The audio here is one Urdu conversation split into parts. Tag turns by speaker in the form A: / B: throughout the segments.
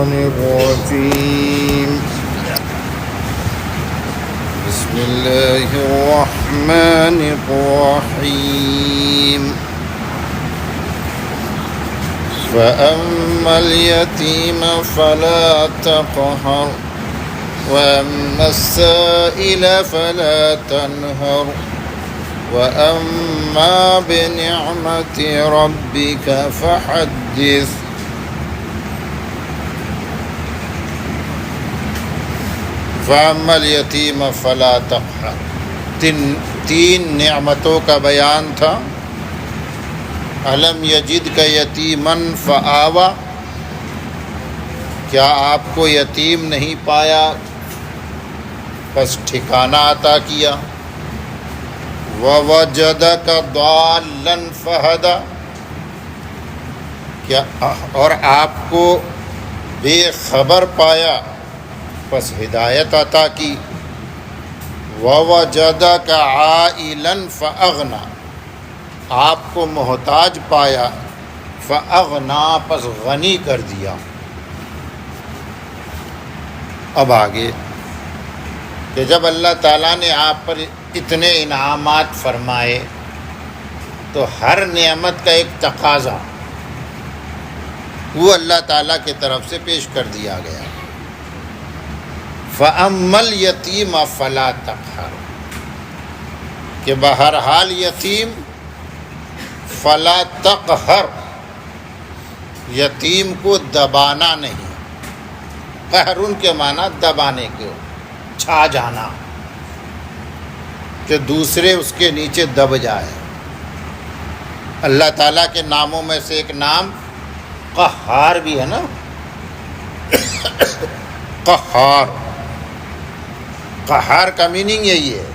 A: الشيطان الرجيم بسم الله الرحمن الرحيم فأما اليتيم فلا تقهر وأما السائل فلا تنهر وأما بنعمة ربك فحدث فأما اليتيم فلا تقهر تین نعمتوں کا بیان تھا. ألم يجدك يتيما فآوى، کیا آپ کو یتیم نہیں پایا بس ٹھکانہ عطا کیا. ووجدك ضالا فہدى، کیا اور آپ کو بے خبر پایا بس ہدایت عطا کی. ووجدك عائلا فأغنى، آپ کو محتاج پایا فأغنى، پس غنی کر دیا. اب آگے کہ جب اللہ تعالیٰ نے آپ پر اتنے انعامات فرمائے تو ہر نعمت کا ایک تقاضا وہ اللہ تعالیٰ کی طرف سے پیش کر دیا گیا. فَأَمَّا الْيَتِيمَ فَلَا تَقْهَرْ، کہ بہرحال یتیم فَلَا تَقْهَرْ، یتیم کو دبانا نہیں. قہر ان کے معنی دبانے کے، چھا جانا، کہ دوسرے اس کے نیچے دب جائے. اللہ تعالیٰ کے ناموں میں سے ایک نام قہار بھی ہے نا. قہار، قہار کا میننگ یہی ہے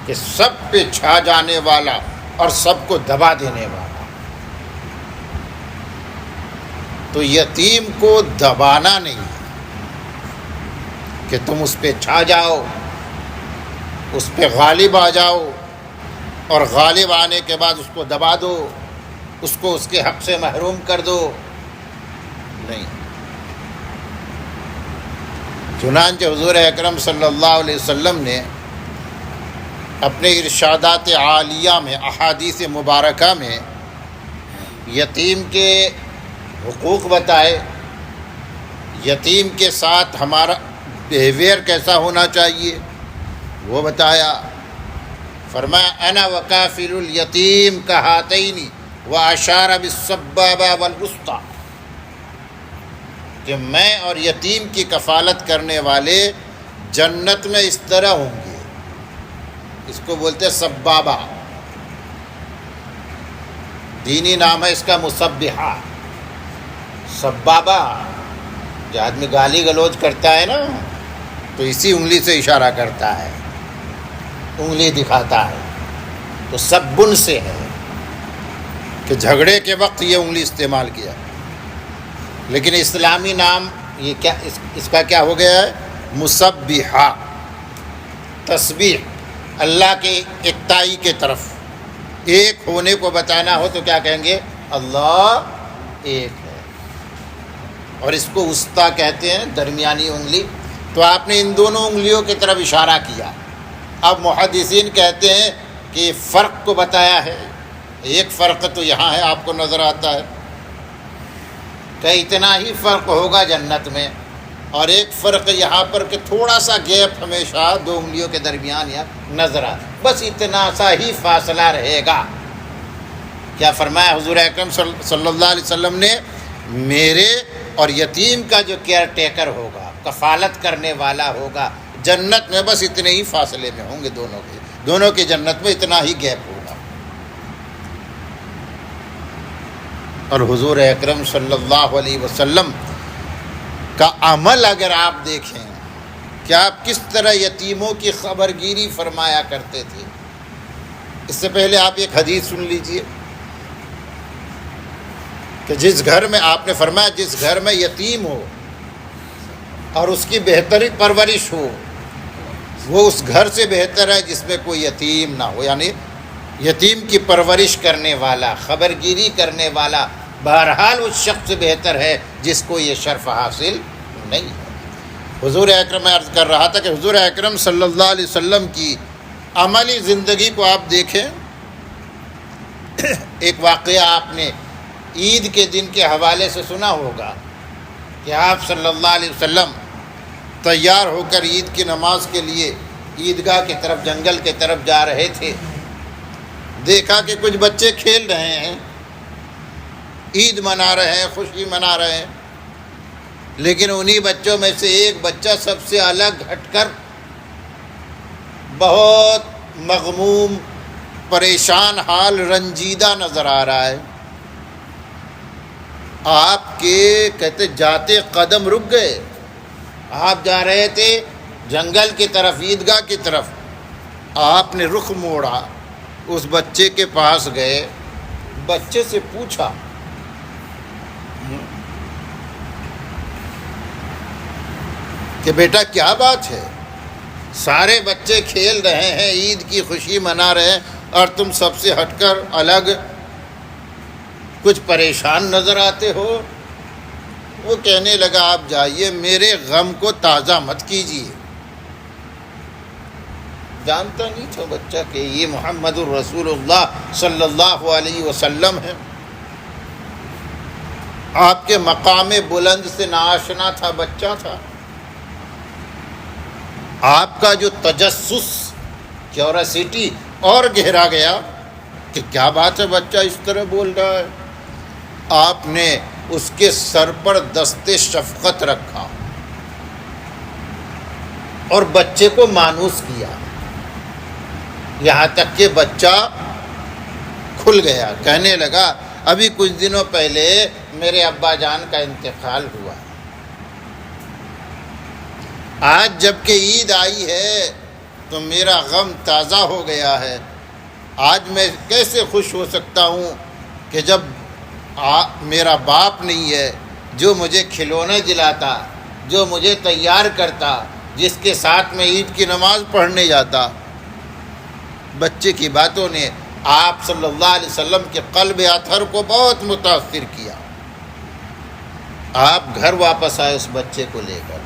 A: کہ سب پہ چھا جانے والا اور سب کو دبا دینے والا. تو یتیم کو دبانا نہیں کہ تم اس پہ چھا جاؤ، اس پہ غالب آ جاؤ اور غالب آنے کے بعد اس کو دبا دو، اس کو اس کے حق سے محروم کر دو. نہیں. چنانچہ حضور اکرم صلی اللہ علیہ وسلم نے اپنے ارشادات عالیہ میں، احادیث مبارکہ میں یتیم کے حقوق بتائے، یتیم کے ساتھ ہمارا بیہیویئر کیسا ہونا چاہیے وہ بتایا. فرمایا انا وکافل الیتیم کہاتین واشار بالسبابہ والوسطی، کہ میں اور یتیم کی کفالت کرنے والے جنت میں اس طرح ہوں گے. اس کو بولتے سبابہ، دینی نام ہے اس کا مسبحہ. سبابہ جو آدمی گالی گلوچ کرتا ہے نا تو اسی انگلی سے اشارہ کرتا ہے، انگلی دکھاتا ہے. تو سبن سے ہے کہ جھگڑے کے وقت یہ انگلی استعمال کیا. لیکن اسلامی نام یہ کیا، اس کا کیا ہو گیا ہے؟ مسبحہ. تسبیح اللہ کے اکتائی کے طرف ایک ہونے کو بتانا ہو تو کیا کہیں گے؟ اللہ ایک ہے. اور اس کو وسطیٰ کہتے ہیں، درمیانی انگلی. تو آپ نے ان دونوں انگلیوں کی طرف اشارہ کیا. اب محدثین کہتے ہیں کہ فرق کو بتایا ہے. ایک فرق تو یہاں ہے، آپ کو نظر آتا ہے کہ اتنا ہی فرق ہوگا جنت میں، اور ایک فرق یہاں پر کہ تھوڑا سا گیپ ہمیشہ دو انگلیوں کے درمیان یا نظر آتا، بس اتنا سا ہی فاصلہ رہے گا. کیا فرمایا حضور اکرم صلی اللہ علیہ وسلم نے؟ میرے اور یتیم کا جو کیئر ٹیکر ہوگا، کفالت کرنے والا ہوگا، جنت میں بس اتنے ہی فاصلے میں ہوں گے. دونوں کی جنت میں اتنا ہی گیپ ہوگا. اور حضور اکرم صلی اللہ علیہ وسلم کا عمل اگر آپ دیکھیں کہ آپ کس طرح یتیموں کی خبر گیری فرمایا کرتے تھے. اس سے پہلے آپ ایک حدیث سن لیجئے کہ جس گھر میں آپ نے فرمایا جس گھر میں یتیم ہو اور اس کی بہتری پرورش ہو وہ اس گھر سے بہتر ہے جس میں کوئی یتیم نہ ہو. یعنی یتیم کی پرورش کرنے والا، خبر گیری کرنے والا بہرحال اس شخص سے بہتر ہے جس کو یہ شرف حاصل نہیں ہے۔ حضور اکرم، میں عرض کر رہا تھا کہ حضور اکرم صلی اللہ علیہ وسلم کی عملی زندگی کو آپ دیکھیں۔ ایک واقعہ آپ نے عید کے دن کے حوالے سے سنا ہوگا کہ آپ صلی اللہ علیہ وسلم تیار ہو کر عید کی نماز کے لیے عیدگاہ کی طرف، جنگل کی طرف جا رہے تھے۔ دیکھا کہ کچھ بچے کھیل رہے ہیں، عید منا رہے ہیں، خوشی منا رہے ہیں، لیکن انہی بچوں میں سے ایک بچہ سب سے الگ ہٹ کر بہت مغموم، پریشان حال، رنجیدہ نظر آ رہا ہے۔ آپ کے کہتے جاتے قدم رک گئے۔ آپ جا رہے تھے جنگل کی طرف، عیدگاہ کی طرف، آپ نے رخ موڑا، اس بچے کے پاس گئے، بچے سے پوچھا کہ بیٹا کیا بات ہے؟ سارے بچے کھیل رہے ہیں، عید کی خوشی منا رہے ہیں، اور تم سب سے ہٹ کر الگ کچھ پریشان نظر آتے ہو۔ وہ کہنے لگا آپ جائیے، میرے غم کو تازہ مت کیجیے۔ جانتا نہیں تھا بچہ کہ یہ محمد الرسول اللہ صلی اللہ علیہ وسلم ہے۔ آپ کے مقام بلند سے ناآشنا تھا، بچہ تھا۔ آپ کا جو تجسس، کیوریسٹی اور گہرا گیا کہ کیا بات ہے، بچہ اس طرح بول رہا ہے۔ آپ نے اس کے سر پر دست شفقت رکھا اور بچے کو مانوس کیا، یہاں تک کہ بچہ کھل گیا، کہنے لگا ابھی کچھ دنوں پہلے میرے ابا جان کا انتقال ہوا، آج جب کہ عید آئی ہے تو میرا غم تازہ ہو گیا ہے۔ آج میں کیسے خوش ہو سکتا ہوں کہ جب میرا باپ نہیں ہے جو مجھے کھلونے دلاتا، جو مجھے تیار کرتا، جس کے ساتھ میں عید کی نماز پڑھنے جاتا۔ بچے کی باتوں نے آپ صلی اللہ علیہ وسلم کے قلب اطہر کو بہت متاثر کیا۔ آپ گھر واپس آئے اس بچے کو لے کر۔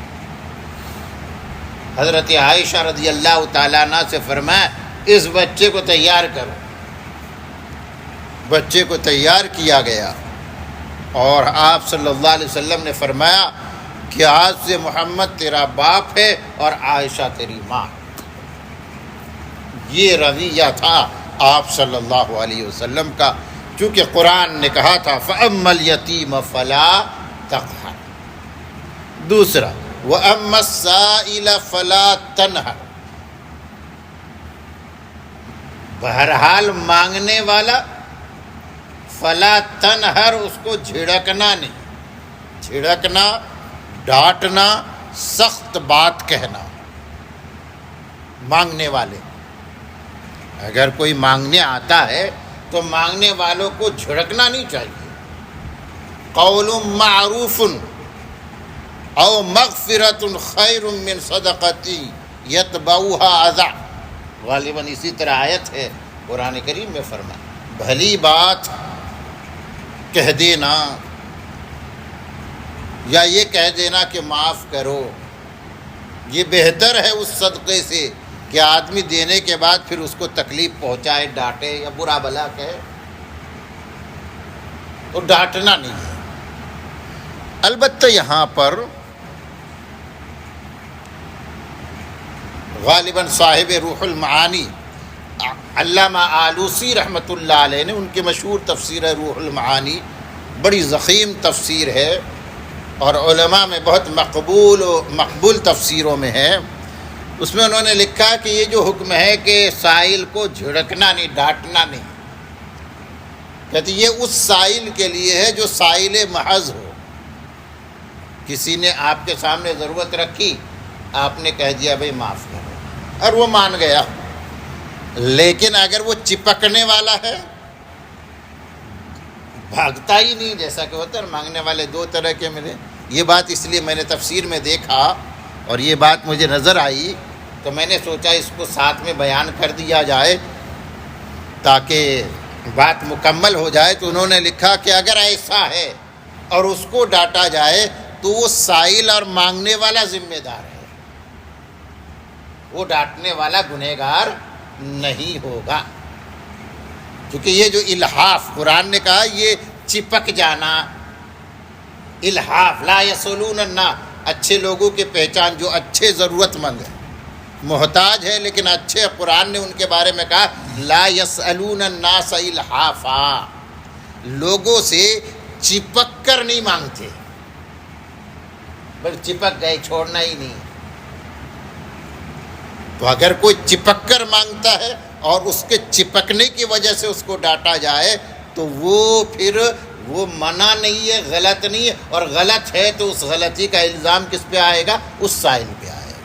A: حضرت عائشہ رضی اللہ تعالیٰ عنہ سے فرمایا اس بچے کو تیار کرو۔ بچے کو تیار کیا گیا اور آپ صلی اللہ علیہ وسلم نے فرمایا کہ آج سے محمد تیرا باپ ہے اور عائشہ تیری ماں۔ یہ رویہ تھا آپ صلی اللہ علیہ وسلم کا، چونکہ قرآن نے کہا تھا فَأَمَّا الْيَتِيمَ فَلَا تَقْهَرْ۔ دوسرا وَأَمَّا السَّائِلَ فَلَا تَنْهَرْ۔ بہرحال مانگنے والا فلا تنہر، اس کو جھڑکنا نہیں، جھڑکنا، ڈانٹنا، سخت بات کہنا۔ مانگنے والے، اگر کوئی مانگنے آتا ہے تو مانگنے والوں کو جھڑکنا نہیں چاہیے۔ قول معروف او مغفرت خیر من صدقۃ یتبعها اذى، غالباً اسی طرح آیت ہے قرآن کریم میں فرمایا بھلی بات کہہ دینا یا یہ کہہ دینا کہ معاف کرو، یہ بہتر ہے اس صدقے سے کہ آدمی دینے کے بعد پھر اس کو تکلیف پہنچائے، ڈانٹے یا برا بھلا کہے۔ تو ڈانٹنا نہیں ہے۔ البتہ یہاں پر غالباً صاحب روح المعانی علامہ آلوسی رحمۃ اللہ علیہ نے، ان کی مشہور تفسیر ہے روح المعانی، بڑی ضخیم تفسیر ہے اور علماء میں بہت مقبول و مقبول تفسیروں میں ہے۔ اس میں انہوں نے لکھا کہ یہ جو حکم ہے کہ سائل کو جھڑکنا نہیں، ڈانٹنا نہیں، کہتے یہ اس سائل کے لیے ہے جو سائل محض ہو۔ کسی نے آپ کے سامنے ضرورت رکھی، آپ نے کہہ دیا بھائی معاف کرو، اور وہ مان گیا۔ لیکن اگر وہ چپکنے والا ہے، بھاگتا ہی نہیں، جیسا کہ ہوتا ہے مانگنے والے دو طرح کے ملے، یہ بات اس لیے میں نے تفسیر میں دیکھا اور یہ بات مجھے نظر آئی تو میں نے سوچا اس کو ساتھ میں بیان کر دیا جائے تاکہ بات مکمل ہو جائے۔ تو انہوں نے لکھا کہ اگر ایسا ہے اور اس کو ڈانٹا جائے تو وہ سائل اور مانگنے والا ذمہ دار ہے، وہ ڈانٹنے والا گنہگار نہیں ہوگا. کیونکہ یہ جو الحاف قرآن نے کہا یہ چپک جانا، الحاف لا یصلون الناس، اچھے لوگوں کی پہچان جو اچھے ضرورت مند ہیں، محتاج ہے لیکن اچھے. قرآن نے ان کے بارے میں کہا لا یسألون الناس الحافا، لوگوں سے چپک کر نہیں مانگتے، بس چپک گئے چھوڑنا ہی نہیں. تو اگر کوئی چپک کر مانگتا ہے اور اس کے چپکنے کی وجہ سے اس کو ڈانٹا جائے تو وہ پھر وہ منع نہیں ہے، غلط نہیں ہے، اور غلط ہے تو اس غلطی کا الزام کس پہ آئے گا؟ اس سائل پہ آئے گا.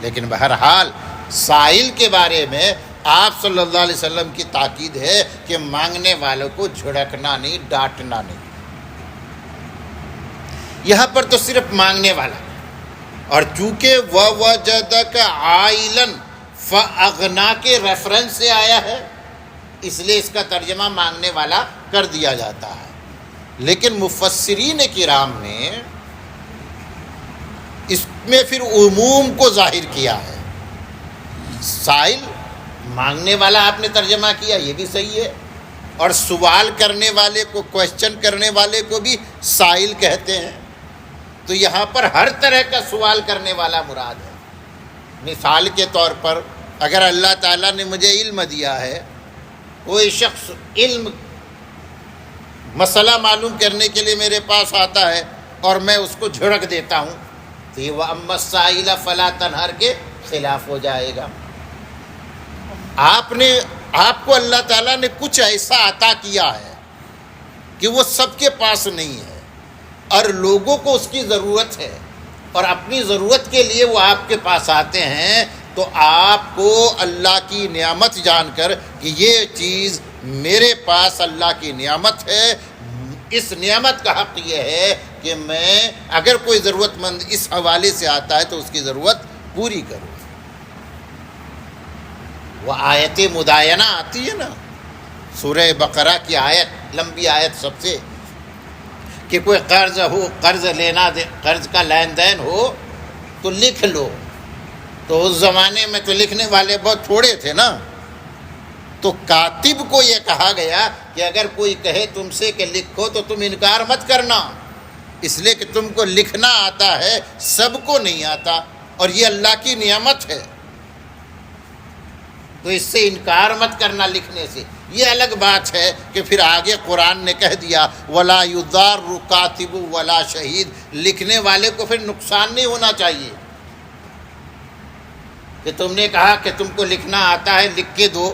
A: لیکن بہرحال سائل کے بارے میں آپ صلی اللہ علیہ وسلم کی تاکید ہے کہ مانگنے والوں کو جھڑکنا نہیں، ڈانٹنا نہیں. یہاں پر تو صرف مانگنے والا، اور چونکہ وَوَجَدَكَ عَائِلًا فَأَغْنَا کے ریفرنس سے آیا ہے اس لیے اس کا ترجمہ مانگنے والا کر دیا جاتا ہے. لیکن مفسرین کرام نے اس میں پھر عموم کو ظاہر کیا ہے. سائل مانگنے والا آپ نے ترجمہ کیا، یہ بھی صحیح ہے، اور سوال کرنے والے کو، کویسچن کرنے والے کو بھی سائل کہتے ہیں. تو یہاں پر ہر طرح کا سوال کرنے والا مراد ہے. مثال کے طور پر اگر اللہ تعالیٰ نے مجھے علم دیا ہے، کوئی شخص علم مسئلہ معلوم کرنے کے لیے میرے پاس آتا ہے اور میں اس کو جھڑک دیتا ہوں تو یہ وَأَمَّا السَّائِلَ فَلَا تَنْهَرْ کے خلاف ہو جائے گا. آپ کو اللہ تعالیٰ نے کچھ ایسا عطا کیا ہے کہ وہ سب کے پاس نہیں ہے، اور لوگوں کو اس کی ضرورت ہے، اور اپنی ضرورت کے لیے وہ آپ کے پاس آتے ہیں، تو آپ کو اللہ کی نعمت جان کر کہ یہ چیز میرے پاس اللہ کی نعمت ہے، اس نعمت کا حق یہ ہے کہ میں اگر کوئی ضرورت مند اس حوالے سے آتا ہے تو اس کی ضرورت پوری کروں. وہ آیت مداینہ آتی ہے نا سورہ بقرہ کی آیت، لمبی آیت سب سے، کہ کوئی قرض ہو، قرض کا لین دین ہو تو لکھ لو. تو اس زمانے میں تو لکھنے والے بہت تھوڑے تھے نا، تو کاتب کو یہ کہا گیا کہ اگر کوئی کہے تم سے کہ لکھو تو تم انکار مت کرنا، اس لیے کہ تم کو لکھنا آتا ہے، سب کو نہیں آتا، اور یہ اللہ کی نعمت ہے، تو اس سے انکار مت کرنا لکھنے سے. یہ الگ بات ہے کہ پھر آگے قرآن نے کہہ دیا وَلَا يُضَارُّ كَاتِبٌ وَلَا شَهِيدٌ، لکھنے والے کو پھر نقصان نہیں ہونا چاہیے کہ تم نے کہا کہ تم کو لکھنا آتا ہے لکھ کے دو،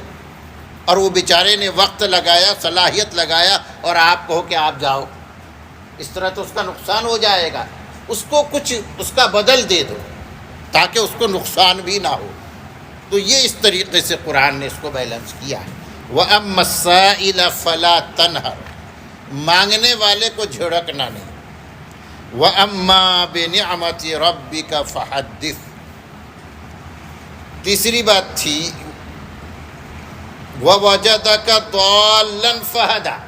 A: اور وہ بیچارے نے وقت لگایا، صلاحیت لگایا، اور آپ کہو کہ آپ جاؤ. اس طرح تو اس کا نقصان ہو جائے گا. اس کو کچھ اس کا بدل دے دو تاکہ اس کو نقصان بھی نہ ہو. تو یہ اس طریقے سے قرآن نے اس کو بیلنس کیا ہے. وَأَمَّا السَّائِلَ فَلَا تَنْهَرْ، مانگنے والے کو جھڑکنا نہیں. وَأَمَّا بِنِعْمَةِ رَبِّكَ فَحَدِّثْ. تیسری بات تھی وَوَجَدَكَ ضَالًّا فَهَدَىٰ،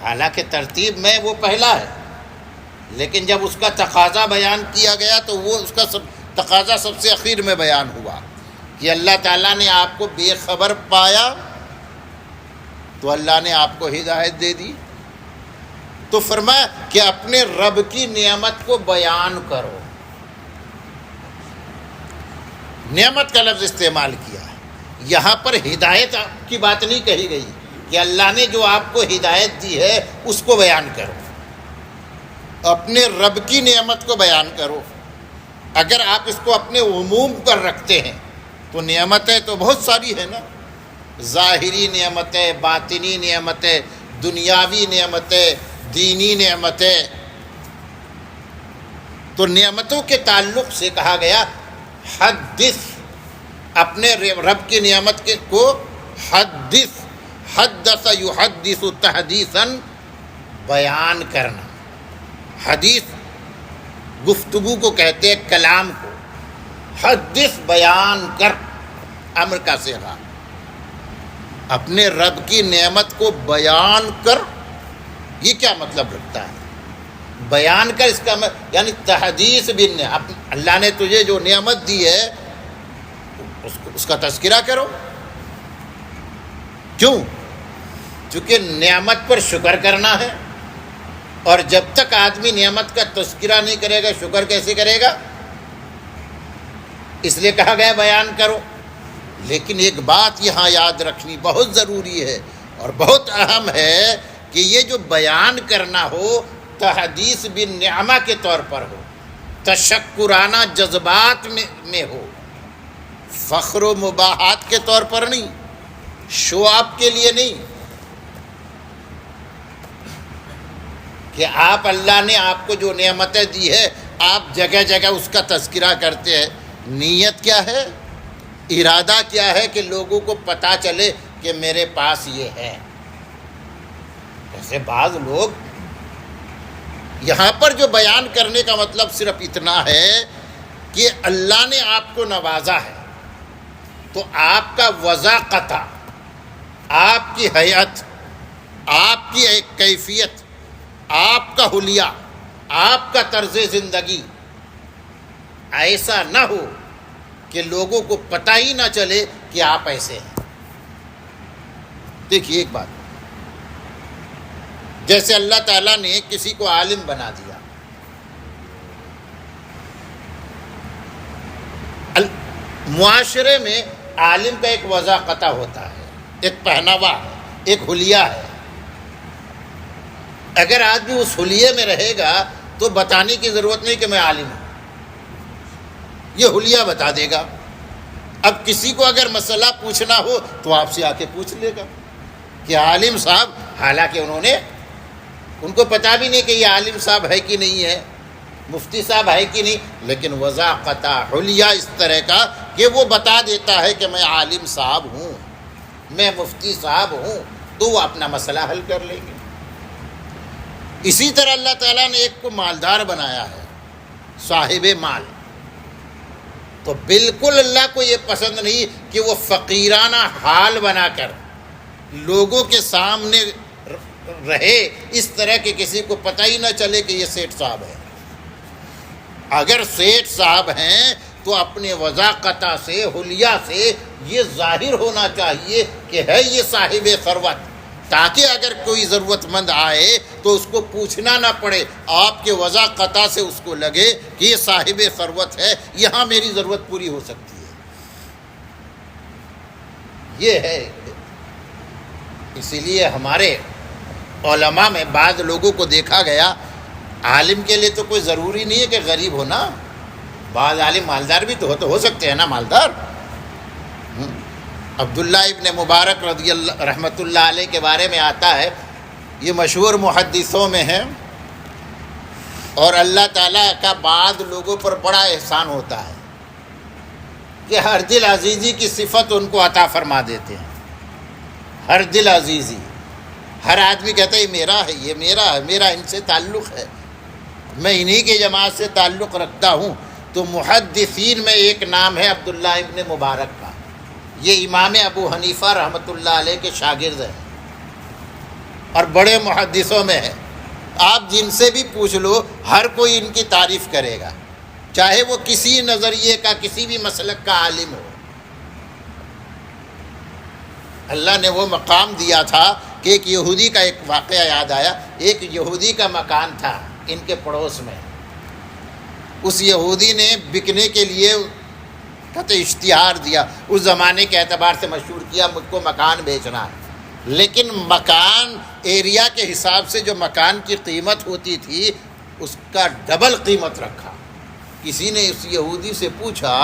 A: حالانکہ ترتیب میں وہ پہلا ہے، لیکن جب اس کا تقاضا بیان کیا گیا تو وہ اس کا تقاضا سب سے اخیر میں بیان ہوا کہ اللہ تعالیٰ نے آپ کو بے خبر پایا تو اللہ نے آپ کو ہدایت دے دی. تو فرمایا کہ اپنے رب کی نعمت کو بیان کرو. نعمت کا لفظ استعمال کیا ہے، یہاں پر ہدایت کی بات نہیں کہی گئی کہ اللہ نے جو آپ کو ہدایت دی ہے اس کو بیان کرو، اپنے رب کی نعمت کو بیان کرو. اگر آپ اس کو اپنے عموم پر رکھتے ہیں تو نعمتیں تو بہت ساری ہیں نا، ظاہری نعمتیں، باطنی نعمتیں، دنیاوی نعمتیں، دینی نعمتیں. تو نعمتوں کے تعلق سے کہا گیا حدث، اپنے رب کی نعمت کو حدث، حدث یحدث تحدیثا، بیان کرنا. حدیث گفتگو کو کہتے ہیں، کلام کو. حدث بیان کر، امر کا صیغہ. اپنے رب کی نعمت کو بیان کر یہ کیا مطلب رکھتا ہے؟ بیان کر، اس کا یعنی تحدیث اللہ نے تجھے جو نعمت دی ہے اس کا تذکرہ کرو. کیوں؟ چونکہ نعمت پر شکر کرنا ہے، اور جب تک آدمی نعمت کا تذکرہ نہیں کرے گا شکر کیسے کرے گا؟ اس لیے کہا گیا بیان کرو. لیکن ایک بات یہاں یاد رکھنی بہت ضروری ہے اور بہت اہم ہے کہ یہ جو بیان کرنا ہو تحدیث بالنعمہ کے طور پر ہو، تشکرانہ جذبات میں ہو، فخر و مباحات کے طور پر نہیں، شو آپ کے لیے نہیں کہ آپ اللہ نے آپ کو جو نعمتیں دی ہے آپ جگہ جگہ اس کا تذکرہ کرتے ہیں. نیت کیا ہے؟ ارادہ کیا ہے کہ لوگوں کو پتہ چلے کہ میرے پاس یہ ہے. جیسے بعض لوگ یہاں پر جو بیان کرنے کا مطلب صرف اتنا ہے کہ اللہ نے آپ کو نوازا ہے تو آپ کا وضاقتہ، آپ کی حیت، آپ کی ایک کیفیت، آپ کا حلیہ، آپ کا طرز زندگی ایسا نہ ہو کہ لوگوں کو پتہ ہی نہ چلے کہ آپ ایسے ہیں. دیکھیے ایک بات، جیسے اللہ تعالیٰ نے کسی کو عالم بنا دیا، معاشرے میں عالم کا ایک وضاقتہ ہوتا ہے، ایک پہناوا ہے، ایک حلیہ ہے. اگر آدمی اس حلیے میں رہے گا تو بتانے کی ضرورت نہیں کہ میں عالم ہوں، یہ حلیہ بتا دے گا. اب کسی کو اگر مسئلہ پوچھنا ہو تو آپ سے آ کے پوچھ لے گا کہ عالم صاحب، حالانکہ ان کو پتہ بھی نہیں کہ یہ عالم صاحب ہے کہ نہیں ہے، مفتی صاحب ہے کہ نہیں، لیکن وضاقتہ حلیہ اس طرح کا کہ وہ بتا دیتا ہے کہ میں عالم صاحب ہوں، میں مفتی صاحب ہوں، تو وہ اپنا مسئلہ حل کر لیں گے. اسی طرح اللہ تعالیٰ نے ایک کو مالدار بنایا ہے، صاحب مال، تو بالکل اللہ کو یہ پسند نہیں کہ وہ فقیرانہ حال بنا کر لوگوں کے سامنے رہے اس طرح کہ کسی کو پتہ ہی نہ چلے کہ یہ سیٹھ صاحب ہے. اگر سیٹھ صاحب ہیں تو اپنے وضاقتہ سے، حلیہ سے یہ ظاہر ہونا چاہیے کہ ہے یہ صاحب ثروت، تاکہ اگر کوئی ضرورت مند آئے تو اس کو پوچھنا نہ پڑے، آپ کے وضاقتہ سے اس کو لگے کہ یہ صاحب ثروت ہے، یہاں میری ضرورت پوری ہو سکتی ہے. یہ ہے. اسی لیے ہمارے علماء میں بعض لوگوں کو دیکھا گیا، عالم کے لیے تو کوئی ضروری نہیں ہے کہ غریب ہونا، بعض عالم مالدار بھی تو ہو سکتے ہیں نا، مالدار. عبداللہ ابن مبارک رضی اللہ رحمۃ اللہ علیہ کے بارے میں آتا ہے، یہ مشہور محدثوں میں ہے، اور اللہ تعالیٰ کا بعض لوگوں پر بڑا احسان ہوتا ہے کہ ہر دل عزیزی کی صفت ان کو عطا فرما دیتے ہیں. ہر دل عزیزی، ہر آدمی کہتا ہے یہ میرا ہے، یہ میرا ہے، میرا ان سے تعلق ہے، میں انہی کی جماعت سے تعلق رکھتا ہوں. تو محدثین میں ایک نام ہے عبداللہ ابن مبارک کا، یہ امام ابو حنیفہ رحمۃ اللہ علیہ کے شاگرد ہیں اور بڑے محدثوں میں ہیں. آپ جن سے بھی پوچھ لو ہر کوئی ان کی تعریف کرے گا، چاہے وہ کسی نظریے کا، کسی بھی مسلک کا عالم ہو. اللہ نے وہ مقام دیا تھا کہ ایک یہودی کا ایک واقعہ یاد آیا. ایک یہودی کا مکان تھا ان کے پڑوس میں، اس یہودی نے بکنے کے لیے اشتہار دیا، اس زمانے کے اعتبار سے مشہور کیا مجھ کو مکان بیچنا ہے، لیکن مکان ایریا کے حساب سے جو مکان کی قیمت ہوتی تھی اس کا ڈبل قیمت رکھا. کسی نے اس یہودی سے پوچھا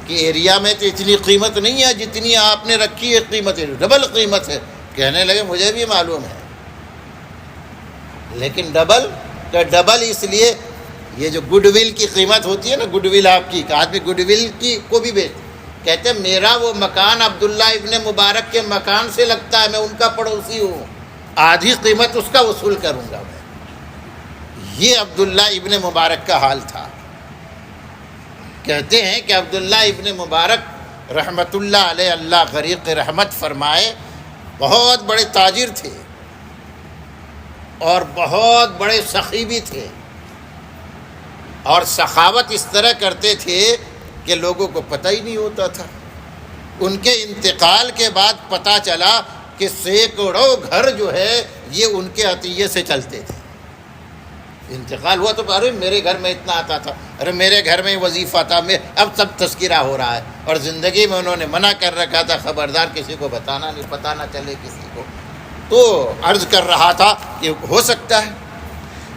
A: کہ ایریا میں تو اتنی قیمت نہیں ہے جتنی آپ نے رکھی ہے، قیمت ہے ڈبل قیمت ہے. کہنے لگے مجھے بھی معلوم ہے، لیکن ڈبل اس لیے یہ جو گڈ ول کی قیمت ہوتی ہے نا، گڈ ول آپ کی، آدمی گڈ ول کی کو بھی بیچ، کہتے ہیں میرا وہ مکان عبداللہ ابن مبارک کے مکان سے لگتا ہے، میں ان کا پڑوسی ہوں، آدھی قیمت اس کا وصول کروں گا میں. یہ عبداللہ ابن مبارک کا حال تھا. کہتے ہیں کہ عبداللہ ابن مبارک رحمۃ اللہ علیہ، اللہ غریق رحمت فرمائے، بہت بڑے تاجر تھے، اور بہت بڑے سخی بھی تھے، اور سخاوت اس طرح کرتے تھے کہ لوگوں کو پتہ ہی نہیں ہوتا تھا۔ ان کے انتقال کے بعد پتہ چلا کہ سینکڑوں گھر جو ہے یہ ان کے عطیے سے چلتے تھے۔ انتقال ہوا تو ارے میرے گھر میں اتنا آتا تھا، ارے میرے گھر میں وظیفہ تھا، اب سب تذکرہ ہو رہا ہے، اور زندگی میں انہوں نے منع کر رکھا تھا خبردار کسی کو بتانا نہیں، پتہ نہ چلے کسی کو۔ تو عرض کر رہا تھا کہ ہو سکتا ہے،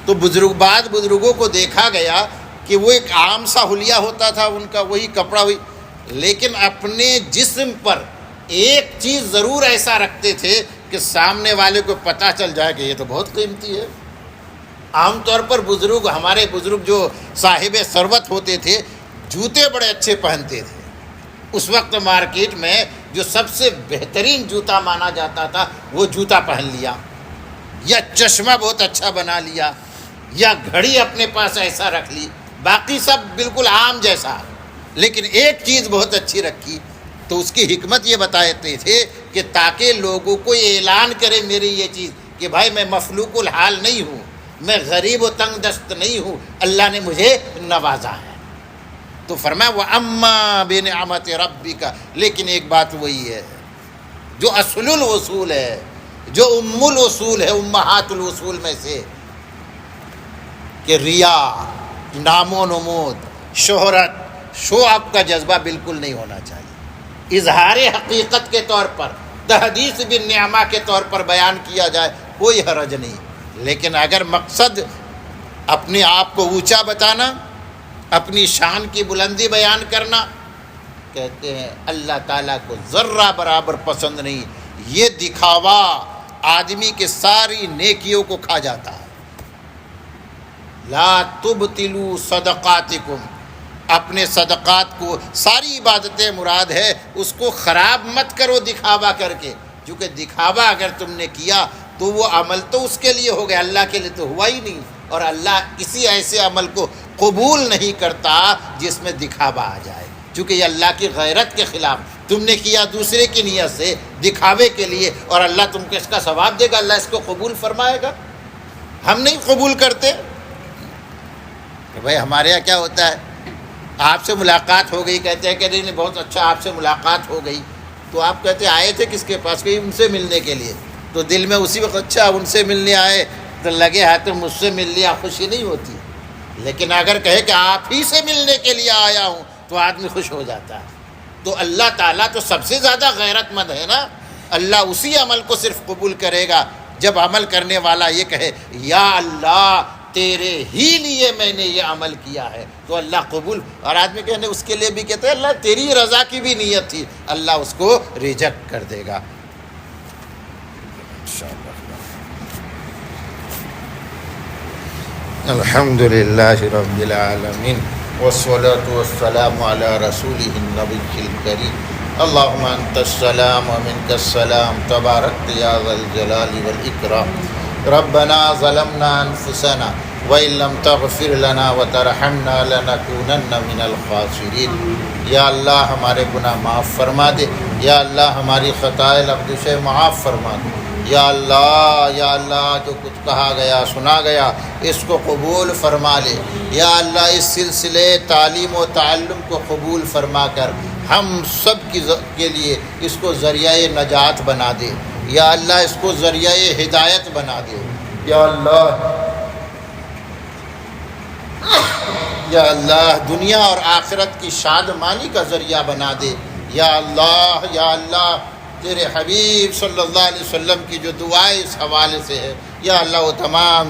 A: تو بعض بزرگوں کو دیکھا گیا کہ وہ ایک عام سا حلیہ ہوتا تھا ان کا، وہی کپڑا ہوئی، لیکن اپنے جسم پر ایک چیز ضرور ایسا رکھتے تھے کہ سامنے والے کو پتہ چل جائے کہ یہ تو بہت قیمتی ہے۔ عام طور پر ہمارے بزرگ جو صاحب ثروت ہوتے تھے جوتے بڑے اچھے پہنتے تھے۔ اس وقت مارکیٹ میں جو سب سے بہترین جوتا مانا جاتا تھا وہ جوتا پہن لیا، یا چشمہ بہت اچھا بنا لیا، یا گھڑی اپنے پاس ایسا رکھ لی، باقی سب بالکل عام جیسا، لیکن ایک چیز بہت اچھی رکھی۔ تو اس کی حکمت یہ بتاتے تھے کہ تاکہ لوگوں کو اعلان کرے میری یہ چیز کہ بھائی میں مفلوق الحال نہیں ہوں، میں غریب و تنگ دست نہیں ہوں، اللہ نے مجھے نوازا ہے۔ تو فرمایا وَأَمَّا بِنِعْمَتِ رَبِّكَ، لیکن ایک بات وہی ہے جو اصل الوصول ہے، جو ام الوصول ہے، امہات الوصول میں سے، کہ ریا، نام و نمود، شہرت، شو آپ کا جذبہ بالکل نہیں ہونا چاہیے۔ اظہار حقیقت کے طور پر، تحدیث بالنعمہ کے طور پر بیان کیا جائے کوئی حرج نہیں، لیکن اگر مقصد اپنے آپ کو اونچا بتانا، اپنی شان کی بلندی بیان کرنا، کہتے ہیں اللہ تعالیٰ کو ذرہ برابر پسند نہیں۔ یہ دکھاوا آدمی کے ساری نیکیوں کو کھا جاتا ہے۔ لا تبطلوا صدقاتکم، اپنے صدقات کو، ساری عبادتیں مراد ہے، اس کو خراب مت کرو دکھاوا کر کے، کیونکہ دکھاوا اگر تم نے کیا تو وہ عمل تو اس کے لیے ہو گیا، اللہ کے لیے تو ہوا ہی نہیں، اور اللہ کسی ایسے عمل کو قبول نہیں کرتا جس میں دکھاوا آ جائے، چونکہ یہ اللہ کی غیرت کے خلاف۔ تم نے کیا دوسرے کی نیت سے، دکھاوے کے لیے، اور اللہ تم کو اس کا ثواب دے گا، اللہ اس کو قبول فرمائے گا۔ ہم نہیں قبول کرتے کہ بھائی ہمارے یہاں کیا ہوتا ہے، آپ سے ملاقات ہو گئی، کہتے ہیں کہ نہیں بہت اچھا آپ سے ملاقات ہو گئی، تو آپ کہتے ہیں آئے تھے کس کے پاس، کہ ان سے ملنے کے لیے، تو دل میں اسی وقت اچھا ان سے ملنے آئے تو لگے ہاتھ مجھ سے مل لیا، خوشی نہیں ہوتی۔ لیکن اگر کہے کہ آپ ہی سے ملنے کے لیے آیا ہوں تو آدمی خوش ہو جاتا ہے۔ تو اللہ تعالیٰ تو سب سے زیادہ غیرت مند ہے نا، اللہ اسی عمل کو صرف قبول کرے گا جب عمل کرنے والا یہ کہے یا اللہ تیرے ہی لیے میں نے یہ عمل کیا ہے، تو اللہ قبول۔ اور آدمی کہنے اس کے لیے بھی کہتے ہیں اللہ تیری رضا کی بھی نیت تھی، اللہ اس کو ریجیکٹ کر دے گا۔ الحمد للہ رب العالمین والصلاة والسلام علی رسولہ النبی الکریم، اللہم انت السلام ومنک السلام تبارکت یا ذا الجلال والاکرام۔ ربنا ظلمنا انفسنا وإن لم تغفر لنا وترحمنا لنكونن من الخاسرین۔ یا اللہ ہمارے گناہ معاف فرما دے، یا اللہ ہماری خطائے لغزشیں معاف فرما دے، یا اللہ جو کچھ کہا گیا سنا گیا اس کو قبول فرما لے، یا اللہ اس سلسلے تعلیم و تعلم کو قبول فرما کر ہم سب کے لیے اس کو ذریعہ نجات بنا دے، یا اللہ اس کو ذریعہ ہدایت بنا دے، یا اللہ دنیا اور آخرت کی شادمانی کا ذریعہ بنا دے، یا اللہ تیرے حبیب صلی اللہ علیہ وسلم کی جو دعائیں اس حوالے سے ہے، یا اللہ وہ تمام